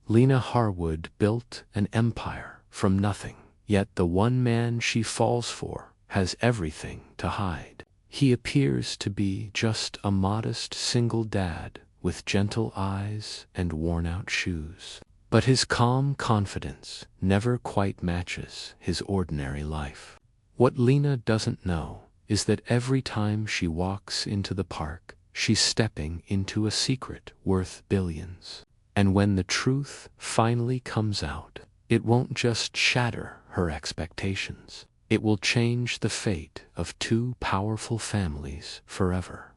Lena Harwood built an empire from nothing, yet the one man she falls for has everything to hide. He appears to be just a modest single dad with gentle eyes and worn-out shoes. But his calm confidence never quite matches his ordinary life. What Lena doesn't know is that every time she walks into the park, she's stepping into a secret worth billions. And when the truth finally comes out, it won't just shatter her expectations. It will change the fate of two powerful families forever.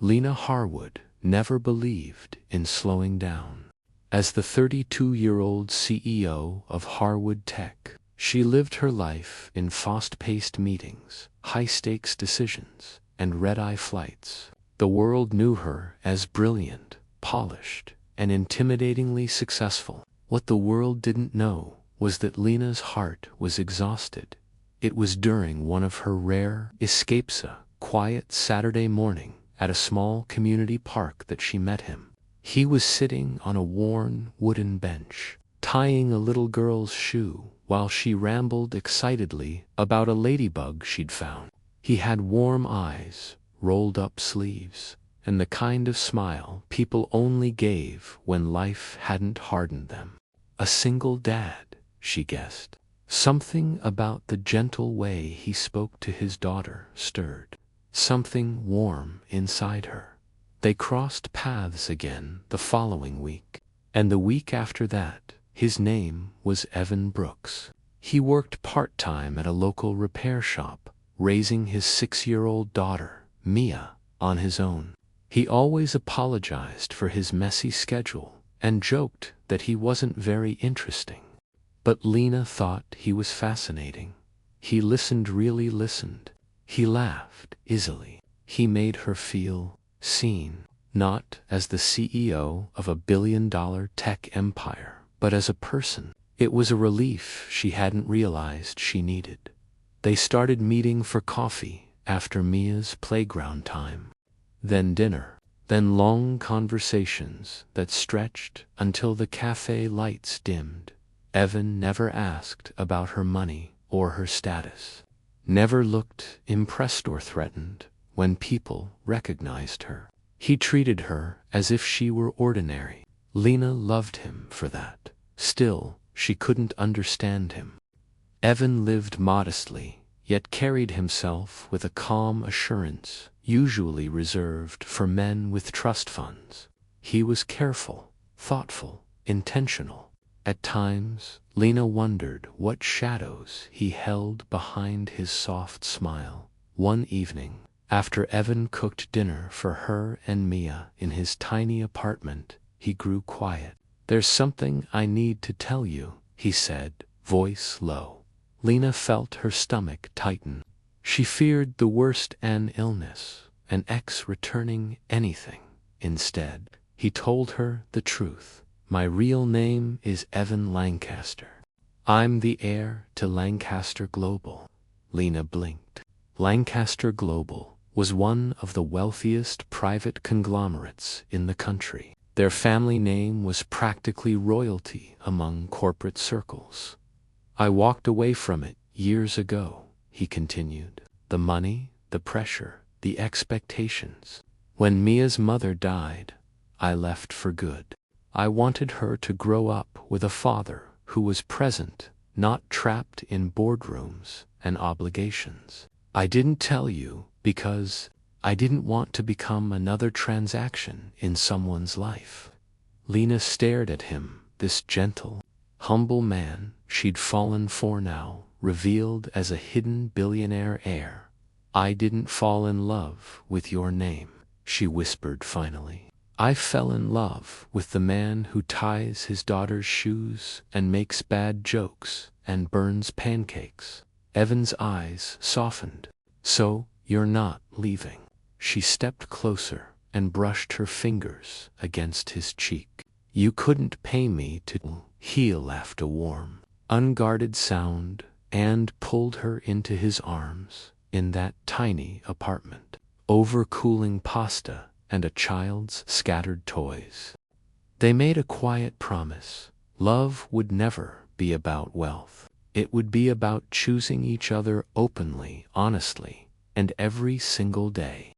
Lena Harwood never believed in slowing down. As the 32-year-old CEO of Harwood Tech, she lived her life in fast-paced meetings, high-stakes decisions, and red-eye flights. The world knew her as brilliant, polished, and intimidatingly successful. What the world didn't know was that Lena's heart was exhausted. It was during one of her rare escapes, a quiet Saturday morning at a small community park, that she met him. He was sitting on a worn wooden bench, tying a little girl's shoe while she rambled excitedly about a ladybug she'd found. He had warm eyes, rolled-up sleeves, and the kind of smile people only gave when life hadn't hardened them. A single dad, she guessed. Something about the gentle way he spoke to his daughter stirred something warm inside her. They crossed paths again the following week, and the week after that. His name was Evan Brooks. He worked part-time at a local repair shop, raising his 6-year-old daughter, Mia, on his own. He always apologized for his messy schedule and joked that he wasn't very interesting. But Lena thought he was fascinating. He really listened. He laughed easily. He made her feel seen, not as the CEO of a billion-dollar tech empire, but as a person. It was a relief she hadn't realized she needed. They started meeting for coffee after Mia's playground time, then dinner, then long conversations that stretched until the cafe lights dimmed. Evan never asked about her money or her status, never looked impressed or threatened when people recognized her. He treated her as if she were ordinary. Lena loved him for that. Still, she couldn't understand him. Evan lived modestly, yet carried himself with a calm assurance usually reserved for men with trust funds. He was careful, thoughtful, intentional. At times, Lena wondered what shadows he held behind his soft smile. One evening, after Evan cooked dinner for her and Mia in his tiny apartment, he grew quiet. "There's something I need to tell you," he said, voice low. Lena felt her stomach tighten. She feared the worst, an illness, an ex returning, anything. Instead, he told her the truth. "My real name is Evan Lancaster. I'm the heir to Lancaster Global." Lena blinked. Lancaster Global was one of the wealthiest private conglomerates in the country. Their family name was practically royalty among corporate circles. "I walked away from it years ago," he continued. "The money, the pressure, the expectations. When Mia's mother died, I left for good. I wanted her to grow up with a father who was present, not trapped in boardrooms and obligations. I didn't tell you because I didn't want to become another transaction in someone's life." Lena stared at him, this gentle, humble man she'd fallen for now, revealed as a hidden billionaire heir. "I didn't fall in love with your name," she whispered finally. "I fell in love with the man who ties his daughter's shoes and makes bad jokes and burns pancakes." Evan's eyes softened. "So, you're not leaving?" She stepped closer and brushed her fingers against his cheek. "You couldn't pay me to." He laughed a warm, unguarded sound and pulled her into his arms in that tiny apartment. Over cooling pasta and a child's scattered toys. They made a quiet promise, Love would never be about wealth. It would be about choosing each other openly, honestly, and every single day.